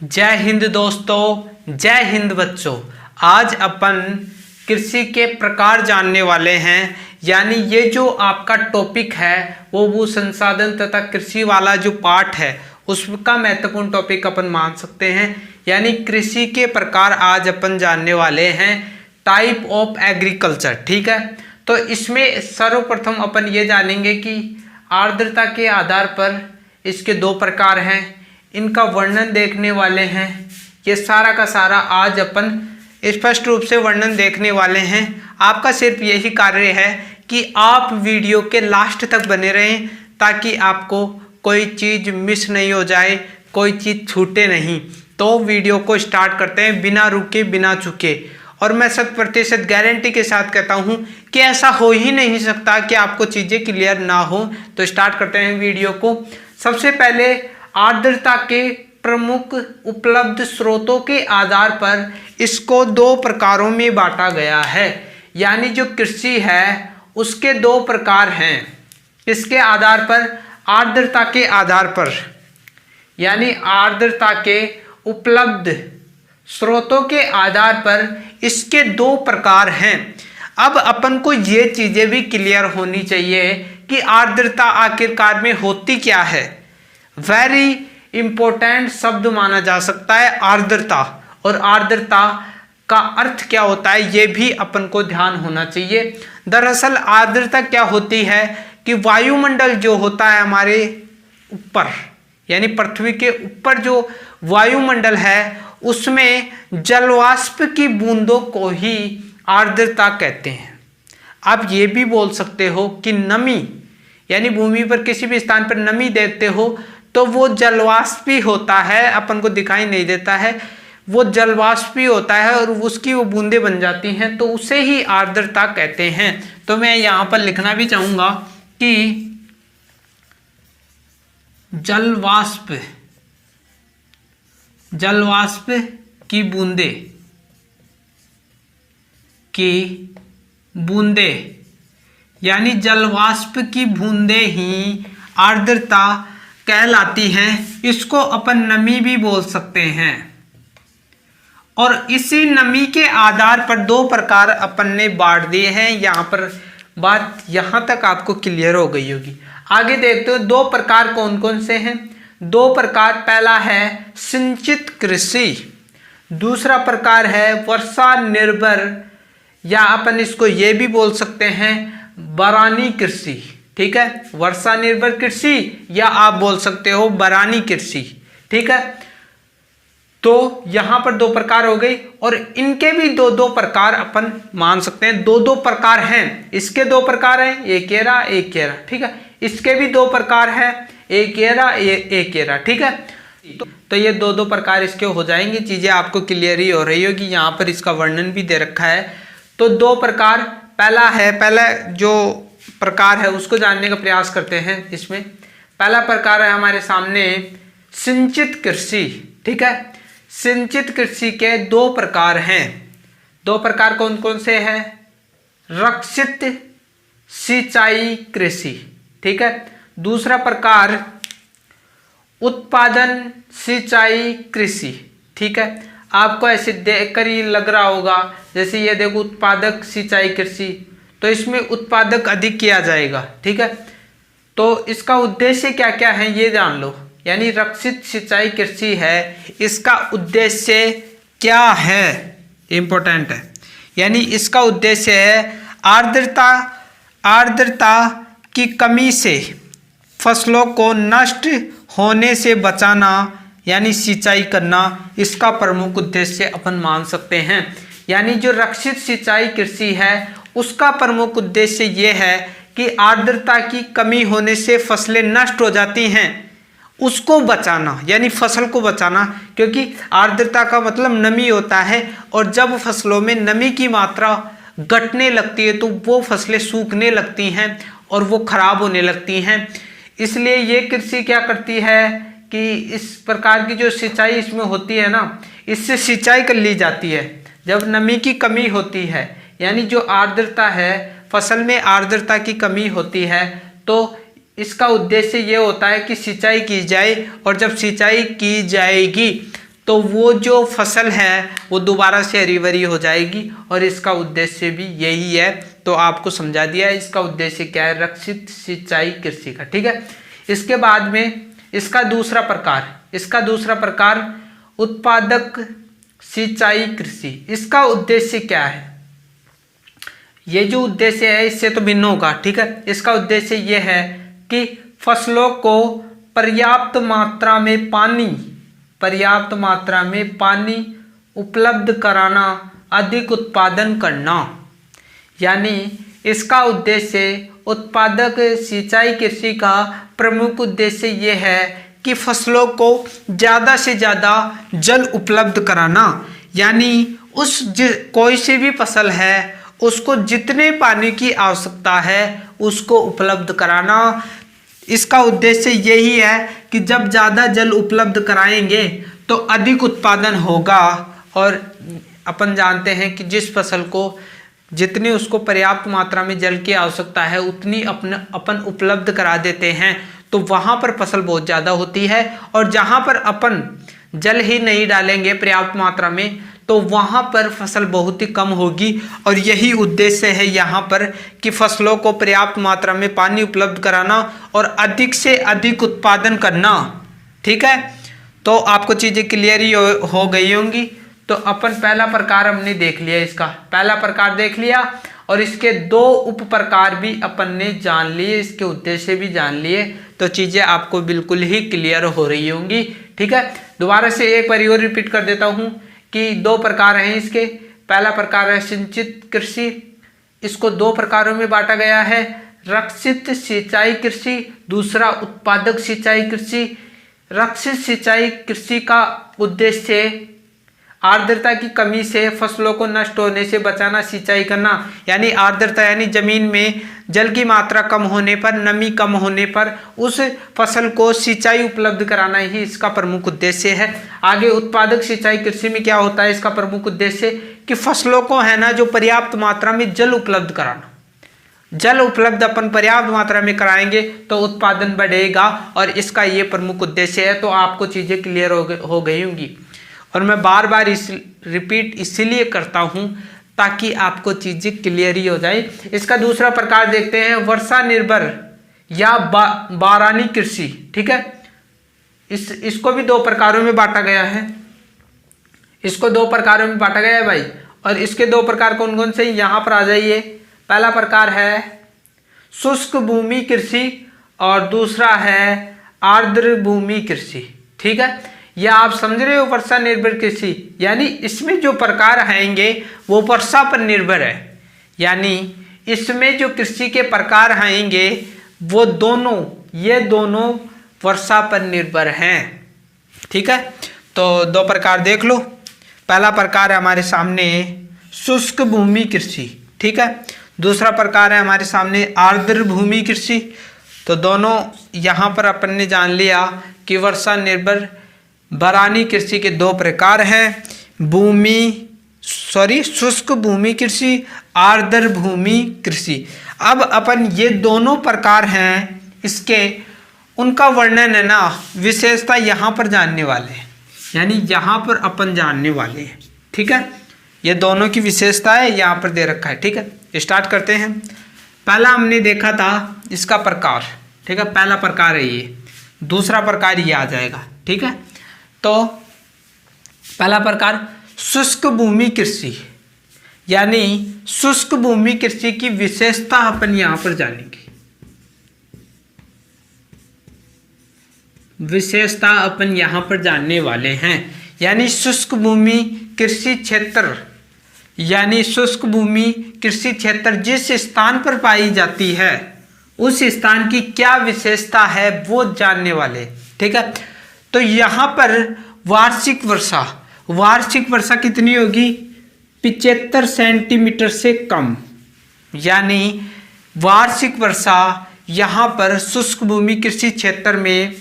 जय हिंद दोस्तों, जय हिंद बच्चों। आज अपन कृषि के प्रकार जानने वाले हैं। यानी ये जो आपका टॉपिक है वो भू संसाधन तथा कृषि वाला जो पार्ट है उसका महत्वपूर्ण टॉपिक अपन मान सकते हैं। यानी कृषि के प्रकार आज अपन जानने वाले हैं, टाइप ऑफ एग्रीकल्चर। ठीक है, तो इसमें सर्वप्रथम अपन ये जानेंगे कि आर्द्रता के आधार पर इसके दो प्रकार हैं, इनका वर्णन देखने वाले हैं। ये सारा का सारा आज अपन स्पष्ट रूप से वर्णन देखने वाले हैं। आपका सिर्फ यही कार्य है कि आप वीडियो के लास्ट तक बने रहें ताकि आपको कोई चीज़ मिस नहीं हो जाए, कोई चीज़ छूटे नहीं। तो वीडियो को स्टार्ट करते हैं बिना रुके बिना चुके। और मैं 100% गारंटी के साथ कहता हूं कि ऐसा हो ही नहीं सकता कि आपको चीज़ें क्लियर ना हो। तो स्टार्ट करते हैं वीडियो को। सबसे पहले आर्द्रता के प्रमुख उपलब्ध स्रोतों के आधार पर इसको दो प्रकारों में बांटा गया है। यानी जो कृषि है उसके दो प्रकार हैं। इसके आधार पर, आर्द्रता के आधार पर, यानी आर्द्रता के उपलब्ध स्रोतों के आधार पर इसके दो प्रकार हैं। अब अपन को ये चीज़ें भी क्लियर होनी चाहिए कि आर्द्रता आखिरकार में होती क्या है। वेरी इंपॉर्टेंट शब्द माना जा सकता है आर्द्रता, और आर्द्रता का अर्थ क्या होता है ये भी अपन को ध्यान होना चाहिए। दरअसल आर्द्रता क्या होती है कि वायुमंडल जो होता है हमारे ऊपर, यानी पृथ्वी के ऊपर जो वायुमंडल है उसमें जलवाष्प की बूंदों को ही आर्द्रता कहते हैं। आप ये भी बोल सकते हो कि नमी, यानी भूमि पर किसी भी स्थान पर नमी देखते हो तो वो जलवाष्प ही होता है, अपन को दिखाई नहीं देता है, वो जलवाष्प ही होता है और उसकी वो बूंदें बन जाती हैं, तो उसे ही आर्द्रता कहते हैं। तो मैं यहाँ पर लिखना भी चाहूँगा कि जलवाष्प की बूंदे यानी जलवाष्प की बूंदें ही आर्द्रता कहलाती हैं। इसको अपन नमी भी बोल सकते हैं। और इसी नमी के आधार पर दो प्रकार अपन ने बांट दिए हैं। यहाँ पर बात यहाँ तक आपको क्लियर हो गई होगी। आगे देखते हो दो प्रकार कौन कौन से हैं। दो प्रकार, पहला है सिंचित कृषि, दूसरा प्रकार है वर्षा निर्भर, या अपन इसको ये भी बोल सकते हैं बरानी कृषि। ठीक है, वर्षा निर्भर कृषि या आप बोल सकते हो बरानी कृषि। ठीक है, तो यहां पर दो प्रकार हो गई और इनके भी दो दो प्रकार अपन मान सकते हैं। दो दो प्रकार हैं, इसके दो प्रकार हैं, एक एरा एक केरा। ठीक है, इसके भी दो प्रकार हैं, एक एरा एक केरा। ठीक है, तो ये दो दो प्रकार इसके हो जाएंगे। चीजें आपको क्लियर ही हो रही होगी। यहाँ पर इसका वर्णन भी दे रखा है। तो दो प्रकार, पहला जो प्रकार है उसको जानने का प्रयास करते हैं। इसमें पहला प्रकार है हमारे सामने सिंचित कृषि। ठीक है, सिंचित कृषि के दो प्रकार हैं। दो प्रकार कौन कौन से हैं? रक्षित सिंचाई कृषि। ठीक है, दूसरा प्रकार उत्पादन सिंचाई कृषि। ठीक है, आपको ऐसे देखकर ही लग रहा होगा जैसे ये देखो उत्पादक सिंचाई कृषि, तो इसमें उत्पादक अधिक किया जाएगा। ठीक है, तो इसका उद्देश्य क्या क्या है ये जान लो। यानी रक्षित सिंचाई कृषि है, इसका उद्देश्य क्या है, इंपॉर्टेंट है। यानी इसका उद्देश्य है आर्द्रता की कमी से फसलों को नष्ट होने से बचाना, यानी सिंचाई करना, इसका प्रमुख उद्देश्य अपन मान सकते हैं। यानी जो रक्षित सिंचाई कृषि है उसका प्रमुख उद्देश्य ये है कि आर्द्रता की कमी होने से फसलें नष्ट हो जाती हैं उसको बचाना, यानी फसल को बचाना। क्योंकि आर्द्रता का मतलब नमी होता है और जब फसलों में नमी की मात्रा घटने लगती है तो वो फसलें सूखने लगती हैं और वो खराब होने लगती हैं। इसलिए ये कृषि क्या करती है कि इस प्रकार की जो सिंचाई इसमें होती है ना, इससे सिंचाई कर ली जाती है जब नमी की कमी होती है। यानी जो आर्द्रता है, फसल में आर्द्रता की कमी होती है तो इसका उद्देश्य ये होता है कि सिंचाई की जाए, और जब सिंचाई की जाएगी तो वो जो फसल है वो दोबारा से हरी भरी हो जाएगी, और इसका उद्देश्य भी यही है। तो आपको समझा दिया है इसका उद्देश्य क्या है, रक्षित सिंचाई कृषि का। ठीक है, इसके बाद में इसका दूसरा प्रकार उत्पादक सिंचाई कृषि। इसका उद्देश्य क्या है, ये जो उद्देश्य है इससे तो भिन्न होगा। ठीक है, इसका उद्देश्य ये है कि फसलों को पर्याप्त मात्रा में पानी उपलब्ध कराना, अधिक उत्पादन करना। यानी इसका उद्देश्य उत्पादक सिंचाई कृषि का प्रमुख उद्देश्य ये है कि फसलों को ज़्यादा से ज़्यादा जल उपलब्ध कराना। यानी कोई सी भी फसल है उसको जितने पानी की आवश्यकता है उसको उपलब्ध कराना। इसका उद्देश्य यही है कि जब ज़्यादा जल उपलब्ध कराएंगे तो अधिक उत्पादन होगा, और अपन जानते हैं कि जिस फसल को जितनी उसको पर्याप्त मात्रा में जल की आवश्यकता है उतनी अपन उपलब्ध करा देते हैं तो वहाँ पर फसल बहुत ज़्यादा होती है, और जहाँ पर अपन जल ही नहीं डालेंगे पर्याप्त मात्रा में तो वहाँ पर फसल बहुत ही कम होगी। और यही उद्देश्य है यहाँ पर कि फसलों को पर्याप्त मात्रा में पानी उपलब्ध कराना और अधिक से अधिक उत्पादन करना। ठीक है, तो आपको चीज़ें क्लियर ही हो गई होंगी। तो अपन पहला प्रकार हमने देख लिया, इसका पहला प्रकार देख लिया, और इसके दो उप प्रकार भी अपन ने जान लिए, इसके उद्देश्य भी जान लिए। तो चीज़ें आपको बिल्कुल ही क्लियर हो रही होंगी। ठीक है, दोबारा से एक बार और रिपीट कर देता हूँ कि दो प्रकार हैं इसके। पहला प्रकार है सिंचित कृषि, इसको दो प्रकारों में बांटा गया है, रक्षित सिंचाई कृषि, दूसरा उत्पादक सिंचाई कृषि। रक्षित सिंचाई कृषि का उद्देश्य आर्द्रता की कमी से फसलों को नष्ट होने से बचाना, सिंचाई करना। यानी आर्द्रता यानी जमीन में जल की मात्रा कम होने पर, नमी कम होने पर उस फसल को सिंचाई उपलब्ध कराना ही इसका प्रमुख उद्देश्य है। आगे उत्पादक सिंचाई कृषि में क्या होता है, इसका प्रमुख उद्देश्य कि फसलों को है ना जो पर्याप्त मात्रा में जल उपलब्ध कराना। जल उपलब्ध अपन पर्याप्त मात्रा में कराएंगे तो उत्पादन बढ़ेगा, और इसका ये प्रमुख उद्देश्य है। तो आपको चीज़ें क्लियर हो गई होंगी, और मैं बार बार रिपीट इसीलिए करता हूँ ताकि आपको चीज़ें क्लियर ही हो जाए। इसका दूसरा प्रकार देखते हैं, वर्षा निर्भर या बारानी कृषि। ठीक है, इसको भी दो प्रकारों में बांटा गया है, भाई। और इसके दो प्रकार कौन कौन से, यहाँ पर आ जाइए। पहला प्रकार है शुष्क भूमि कृषि और दूसरा है आर्द्र भूमि कृषि। ठीक है, या आप समझ रहे हो वर्षा निर्भर कृषि, यानी इसमें जो प्रकार आएंगे वो वर्षा पर निर्भर है। यानी इसमें जो कृषि के प्रकार आएंगे वो ये दोनों वर्षा पर निर्भर हैं। ठीक है, तो दो प्रकार देख लो। पहला प्रकार है हमारे सामने शुष्क भूमि कृषि। ठीक है, दूसरा प्रकार है हमारे सामने आर्द्र भूमि कृषि। तो दोनों यहाँ पर अपन ने जान लिया कि वर्षा निर्भर बारानी कृषि के दो प्रकार हैं, शुष्क भूमि कृषि, आर्द्र भूमि कृषि। अब अपन ये दोनों प्रकार हैं इसके, उनका वर्णन है ना, विशेषता यहाँ पर जानने वाले हैं, यानी यहाँ पर अपन जानने वाले हैं। ठीक है, ये दोनों की विशेषता है यहाँ पर दे रखा है। ठीक है, स्टार्ट करते हैं। पहला हमने देखा था इसका प्रकार। ठीक है, पहला प्रकार है ये, दूसरा प्रकार ये आ जाएगा। ठीक है, तो पहला प्रकार शुष्क भूमि कृषि, यानी शुष्क भूमि कृषि की विशेषता अपन यहाँ पर जानेंगे। विशेषता अपन यहाँ पर जानने वाले हैं, यानी शुष्क भूमि कृषि क्षेत्र, यानी शुष्क भूमि कृषि क्षेत्र जिस स्थान पर पाई जाती है उस स्थान की क्या विशेषता है वो जानने वाले। ठीक है, तो यहाँ पर वार्षिक वर्षा कितनी होगी, 75 सेंटीमीटर से कम। यानी वार्षिक वर्षा यहाँ पर शुष्क भूमि कृषि क्षेत्र में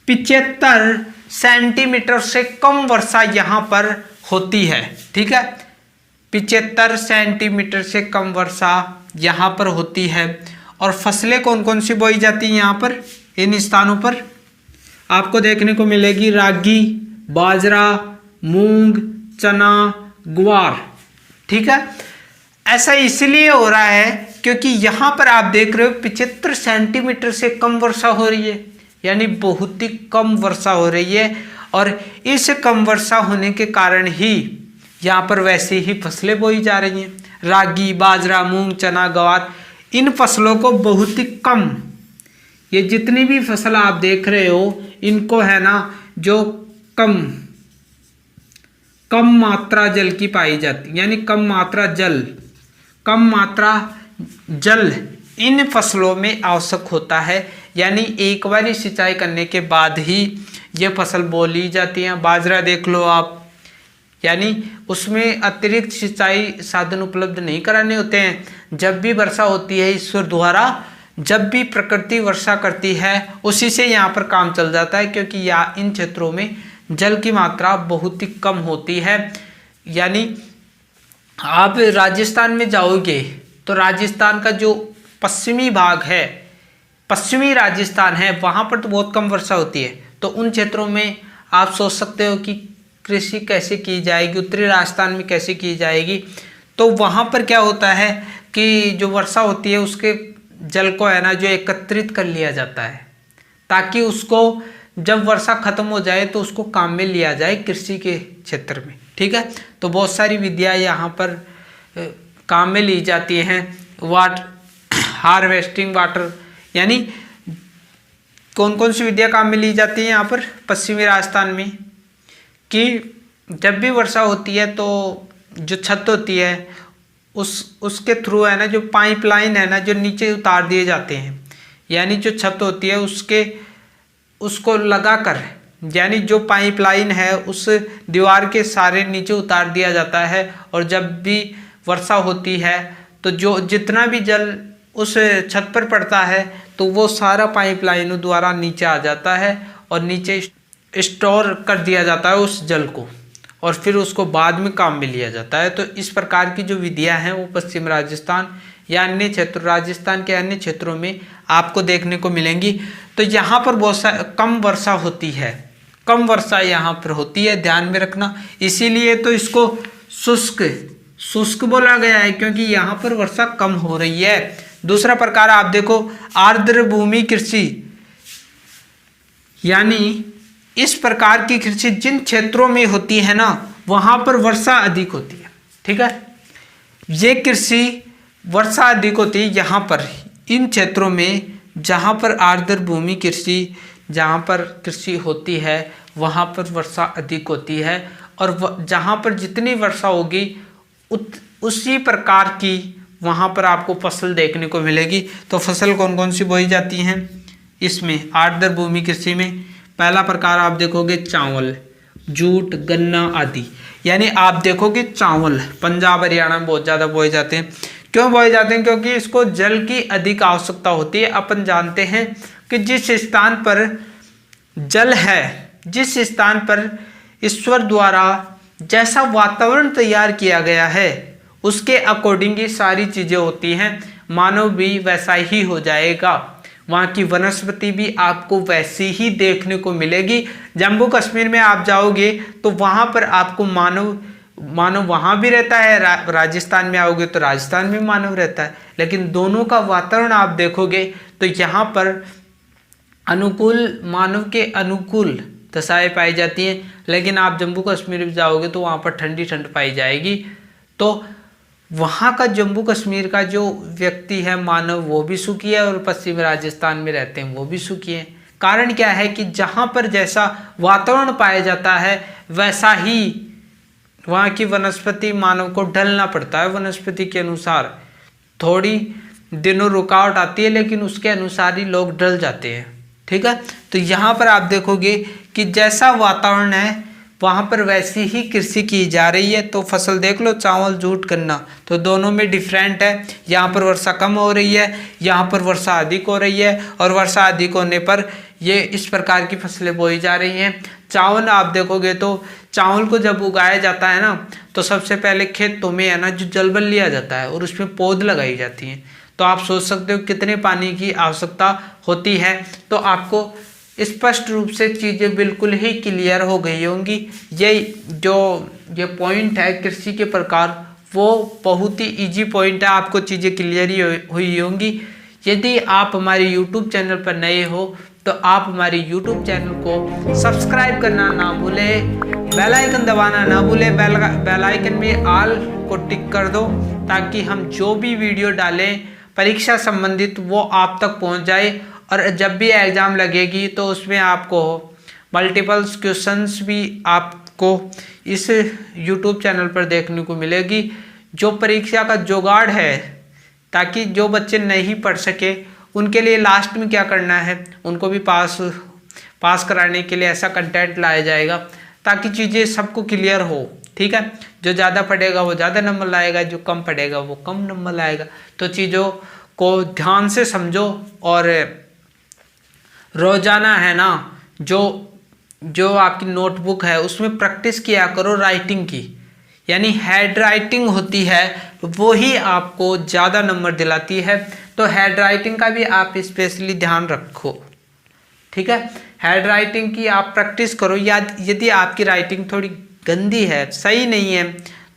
75 सेंटीमीटर से कम वर्षा यहाँ पर होती है। ठीक है, 75 सेंटीमीटर से कम वर्षा यहाँ पर होती है। और फसलें कौन कौन सी बोई जाती हैं यहाँ पर, इन स्थानों पर आपको देखने को मिलेगी, रागी, बाजरा, मूंग, चना, ग्वार। ठीक है, ऐसा इसलिए हो रहा है क्योंकि यहाँ पर आप देख रहे हो 75 सेंटीमीटर से कम वर्षा हो रही है, यानी बहुत ही कम वर्षा हो रही है। और इस कम वर्षा होने के कारण ही यहाँ पर वैसे ही फसलें बोई जा रही हैं। रागी, बाजरा, मूंग, चना, ग्वार, इन फसलों को बहुत ही कम, ये जितनी भी फसल आप देख रहे हो इनको है ना जो कम मात्रा जल की पाई जाती, यानी कम मात्रा जल इन फसलों में आवश्यक होता है। यानी एक बार सिंचाई करने के बाद ही ये फसल बो ली जाती है। बाजरा देख लो आप, यानी उसमें अतिरिक्त सिंचाई साधन उपलब्ध नहीं कराने होते हैं। जब भी वर्षा होती है ईश्वर द्वारा, जब भी प्रकृति वर्षा करती है उसी से यहाँ पर काम चल जाता है, क्योंकि इन क्षेत्रों में जल की मात्रा बहुत ही कम होती है। यानी आप राजस्थान में जाओगे तो राजस्थान का जो पश्चिमी भाग है, पश्चिमी राजस्थान है, वहाँ पर तो बहुत कम वर्षा होती है। तो उन क्षेत्रों में आप सोच सकते हो कि कृषि कैसे की जाएगी, उत्तरी राजस्थान में कैसे की जाएगी। तो वहाँ पर क्या होता है कि जो वर्षा होती है उसके जल को है ना जो एकत्रित कर लिया जाता है, ताकि उसको जब वर्षा खत्म हो जाए तो उसको काम में लिया जाए कृषि के क्षेत्र में। ठीक है, तो बहुत सारी विधियाँ यहाँ पर काम में ली जाती हैं। हार्वेस्टिंग वाटर, यानी कौन कौन सी विधियाँ काम में ली जाती हैं यहाँ पर पश्चिमी राजस्थान में, कि जब भी वर्षा होती है तो जो छत होती है उसके थ्रू है ना जो पाइपलाइन है ना जो नीचे उतार दिए जाते हैं, यानी जो छत होती है उसको लगाकर, यानी जो पाइपलाइन है उस दीवार के सारे नीचे उतार दिया जाता है। और जब भी वर्षा होती है तो जो जितना भी जल उस छत पर पड़ता है तो वो सारा पाइपलाइनों द्वारा नीचे आ जाता है और नीचे स्टोर कर दिया जाता है उस जल को, और फिर उसको बाद में काम में लिया जाता है। तो इस प्रकार की जो विधियां हैं वो पश्चिम राजस्थान या अन्य क्षेत्र, राजस्थान के अन्य क्षेत्रों में आपको देखने को मिलेंगी। तो यहाँ पर बहुत कम वर्षा होती है, कम वर्षा यहाँ पर होती है, ध्यान में रखना। इसीलिए तो इसको शुष्क बोला गया है, क्योंकि यहाँ पर वर्षा कम हो रही है। दूसरा प्रकार आप देखो आर्द्र भूमि कृषि, यानी इस प्रकार की कृषि जिन क्षेत्रों में होती है ना वहाँ पर वर्षा अधिक होती है। ठीक है, ये कृषि वर्षा अधिक होती है यहाँ पर, इन क्षेत्रों में जहाँ पर आर्द्र भूमि कृषि, जहाँ पर कृषि होती है वहाँ पर वर्षा अधिक होती है। और जहाँ पर जितनी वर्षा होगी उसी प्रकार की वहाँ पर आपको फसल देखने को मिलेगी। तो फसल कौन कौन सी बोई जाती हैं इसमें आर्द्र भूमि कृषि में? पहला प्रकार आप देखोगे चावल, जूट, गन्ना आदि। यानी आप देखोगे चावल पंजाब हरियाणा में बहुत ज़्यादा बोए जाते हैं। क्यों बोए जाते हैं? क्योंकि इसको जल की अधिक आवश्यकता होती है। अपन जानते हैं कि जिस स्थान पर जल है, जिस स्थान पर ईश्वर द्वारा जैसा वातावरण तैयार किया गया है उसके अकॉर्डिंग ये सारी चीज़ें होती हैं। मानव भी वैसा ही हो जाएगा, वहाँ की वनस्पति भी आपको वैसी ही देखने को मिलेगी। जम्मू कश्मीर में आप जाओगे तो वहाँ पर आपको मानव वहाँ भी रहता है, राजस्थान में आओगे तो राजस्थान में मानव रहता है, लेकिन दोनों का वातावरण आप देखोगे तो यहाँ पर अनुकूल, मानव के अनुकूल दशाएं पाई जाती हैं। लेकिन आप जम्मू कश्मीर में जाओगे तो वहाँ पर ठंडी ठंड पाई जाएगी। तो वहाँ का जम्मू कश्मीर का जो व्यक्ति है, मानव, वो भी सुखी है और पश्चिम राजस्थान में रहते हैं वो भी सुखी हैं। कारण क्या है कि जहाँ पर जैसा वातावरण पाया जाता है वैसा ही वहाँ की वनस्पति मानव को ढलना पड़ता है। वनस्पति के अनुसार थोड़ी दिनों रुकावट आती है लेकिन उसके अनुसार ही लोग ढल जाते हैं। ठीक है, तो यहाँ पर आप देखोगे कि जैसा वातावरण है वहाँ पर वैसी ही कृषि की जा रही है। तो फसल देख लो, चावल, जूट, गन्ना, तो दोनों में डिफरेंट है। यहाँ पर वर्षा कम हो रही है, यहाँ पर वर्षा अधिक हो रही है, और वर्षा अधिक होने पर ये इस प्रकार की फसलें बोई जा रही हैं। चावल आप देखोगे तो चावल को जब उगाया जाता है ना तो सबसे पहले खेतों में है ना जो जलबल लिया जाता है और उसमें पौध लगाई जाती हैं। तो आप सोच सकते हो कितने पानी की आवश्यकता होती है। तो आपको स्पष्ट रूप से चीज़ें बिल्कुल ही क्लियर हो गई होंगी। ये पॉइंट है कृषि के प्रकार, वो बहुत ही इजी पॉइंट है, आपको चीज़ें क्लियर ही हुई होंगी। यदि आप हमारे YouTube चैनल पर नए हो तो आप हमारे YouTube चैनल को सब्सक्राइब करना ना भूलें, बेल आइकन दबाना ना भूलें, बेल आइकन में ऑल को टिक कर दो ताकि हम जो भी वीडियो डालें परीक्षा संबंधित वो आप तक पहुंच जाए। और जब भी एग्ज़ाम लगेगी तो उसमें आपको मल्टीपल्स क्वेश्चंस भी आपको इस YouTube चैनल पर देखने को मिलेगी। जो परीक्षा का जुगाड़ है, ताकि जो बच्चे नहीं पढ़ सके उनके लिए लास्ट में क्या करना है, उनको भी पास कराने के लिए ऐसा कंटेंट लाया जाएगा ताकि चीज़ें सबको क्लियर हो। ठीक है, जो ज़्यादा पढ़ेगा वो ज़्यादा नंबर लाएगा, जो कम पढ़ेगा वो कम नंबर लाएगा। तो चीज़ों को ध्यान से समझो और रोजाना है ना जो आपकी नोटबुक है उसमें प्रैक्टिस किया करो राइटिंग की, यानी हैंड राइटिंग होती है वो ही आपको ज़्यादा नंबर दिलाती है। तो हैंड राइटिंग का भी आप स्पेशली ध्यान रखो। ठीक है, हैंड राइटिंग की आप प्रैक्टिस करो। यदि आपकी राइटिंग थोड़ी गंदी है, सही नहीं है,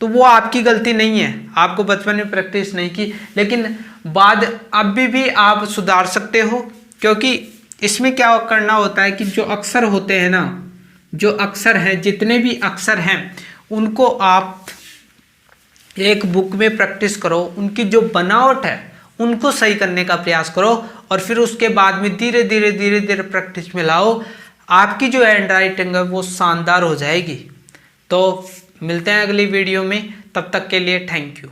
तो वो आपकी गलती नहीं है, आपको बचपन में प्रैक्टिस नहीं की, लेकिन बाद अभी भी आप सुधार सकते हो। क्योंकि इसमें क्या करना होता है कि जो अक्षर होते हैं ना, जो अक्षर हैं, जितने भी अक्षर हैं उनको आप एक बुक में प्रैक्टिस करो, उनकी जो बनावट है उनको सही करने का प्रयास करो और फिर उसके बाद में धीरे धीरे प्रैक्टिस में लाओ। आपकी जो हैंड राइटिंग है वो शानदार हो जाएगी। तो मिलते हैं अगली वीडियो में, तब तक के लिए थैंक यू।